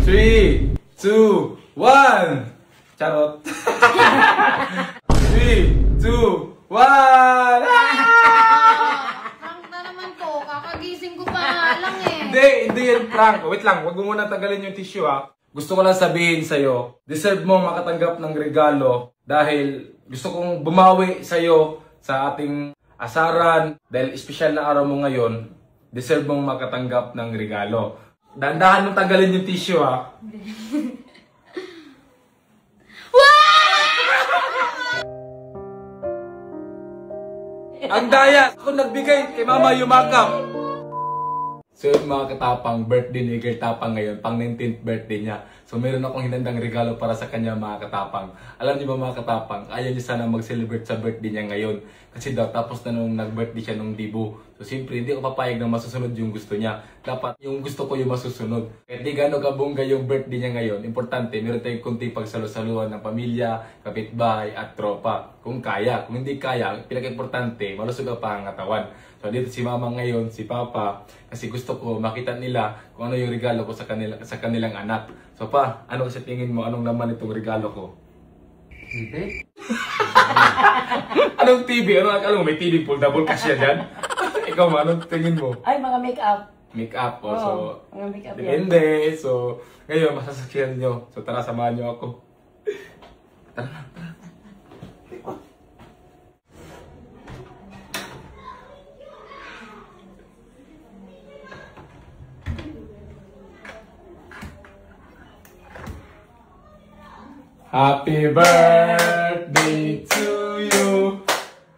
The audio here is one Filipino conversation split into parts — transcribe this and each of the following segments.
3, 2, 1. Charot. 3, 2, 1. Prank na naman to. Kakagising ko pa nga lang eh. Hindi yan prank. Wait lang, wag mo muna tanggalin yung tissue ha. Gusto ko lang sabihin sa'yo, deserve mo makatanggap ng regalo dahil gusto kong bumawi sa'yo sa ating asaran. Dahil espesyal na araw mo ngayon, deserve mong makatanggap ng regalo. Dahan-dahan mong tanggalin yung tissue ha. Ang daya! Ako nagbigay kay Mama Yumakap. So yun mga katapang, birthday ni Girl Tapang ngayon, pang 19th birthday niya. So meron akong hinandang regalo para sa kanya mga katapang. Alam niyo ba mga katapang, ayaw niya sana mag-celebrate sa birthday niya ngayon. Kasi daw tapos na nung nag-birthday siya nung Dibu. So siyempre hindi ko papayag na masusunod yung gusto niya. Dapat yung gusto ko yung masusunod. Kahit di gano'ng kabongga yung birthday niya ngayon, importante meron tayong kunting pagsalo-saluhan ng pamilya, kapitbahay at tropa. Kung kaya, kung hindi kaya, pinaka-importante, malusog ang pangangatawan. So dito si Mama ngayon, si Papa, kasi gusto ko makita nila kung ano yung regalo ko sa kanilang anak. So pa, ano sa tingin mo, anong naman itong regalo ko? TV? Anong TV? Ano, may TV foldable kasya dyan? Ikaw ma, anong tingin mo? Ay, mga make-up. Make-up po, Oo, so mga make-up yan. depende. So, ngayon, masasakyan nyo. So tara, samahan nyo ako. Tara na, tara. Happy birthday to you.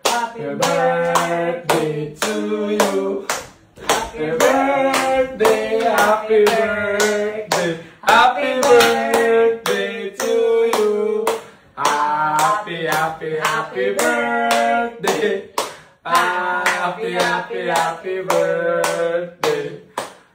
Happy birthday to you. Happy birthday, happy birthday. Happy birthday to you. Happy, happy, happy birthday. Happy, happy, happy birthday.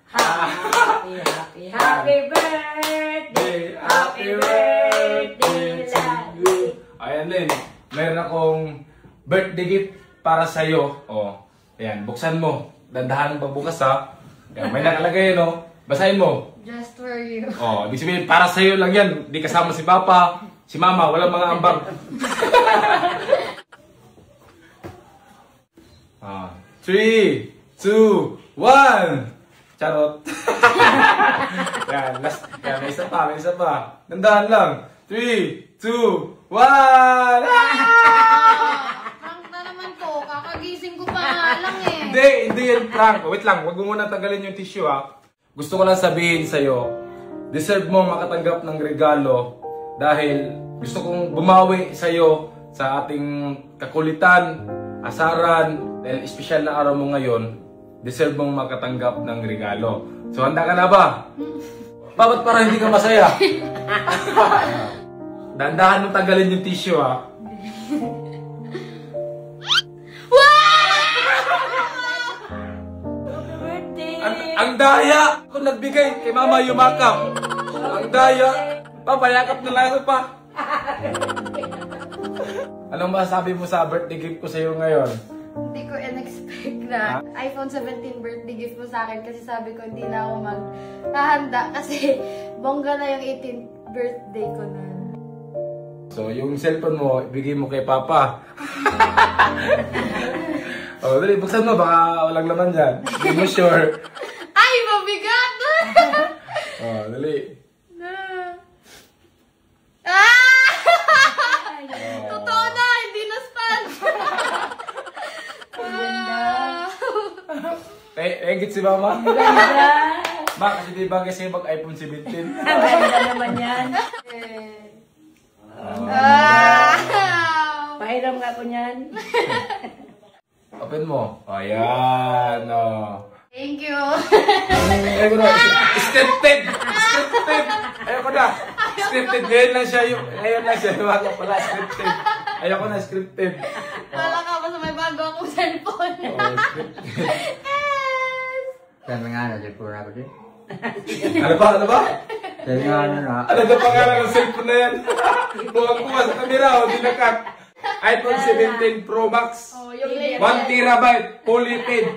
Happy, happy, happy birthday. Happy birthday to you. Ayan din, meron akong birthday gift para sa'yo. O, ayan, buksan mo. Dandahan ng pagbukas ha. Ayan, may nakalagay yun o. Basahin mo. Just for you. O, ibig sabihin, para sa'yo lang yan. Di kasama si Papa, si Mama, walang mga ambag. 3, 2, 1. Charot. Yan, last. Yan, may isa pa, may isa pa. Dandahan lang. 3, 2, 1. Prank na naman to. Kakagising ko pa nga lang eh. Hindi yan prank. Wait lang, wag mo muna tanggalin yung tissue ha. Gusto ko lang sabihin sa'yo, deserve mo makatanggap ng regalo dahil gusto kong bumawi sa'yo sa ating kakulitan, asaran, dahil espesyal na araw mo ngayon, deserve mong makatanggap ng regalo. So handa ka na ba? Bakit para hindi ka masaya? Dahan-dahan mo tanggalin yung tissue ha. Ang daya! Ako nagbigay kay Mama Yumakap. Ang daya! Papayakap na lang ako pa. Anong masasabi mo sa birthday gift ko sa iyo ngayon? Hindi ko in-expect na iPhone 17 birthday gift mo sa akin kasi sabi ko hindi na ako maghahanda kasi bongga na yung 18th birthday ko na. So, yung cellphone mo, ibigay mo kay Papa. Oh, dali, buksan mo, baka walang laman dyan. Hindi mo sure. Ay, mabigat! Oh, dali. Totoo na, hindi na stand. Egit si Mama. Ganda. Ma, kasi di ba kasi mag-iPhone 17? Ganda naman yan. Pahiram nga ko niyan. Open mo. Ayan, oh. Thank you. Ayoko na. Scripted! Scripted! Ayoko na. Scripted. Ngayon lang siya yung... Ngayon lang siya. Wala pala. Scripted. Ayoko na. Scripted. Wala ka pa sa may bago akong cellphone. Oh, scripted. Sana nga na, dyan pura ko din. Ano ba? Ano ba? Sana nga na. Ano na pangalan ng cellphone na yan? Buwag-buwa sa kamera. O, di nakat. iPhone 17 Pro Max. Oh, yung 1 terabyte. Fully paid.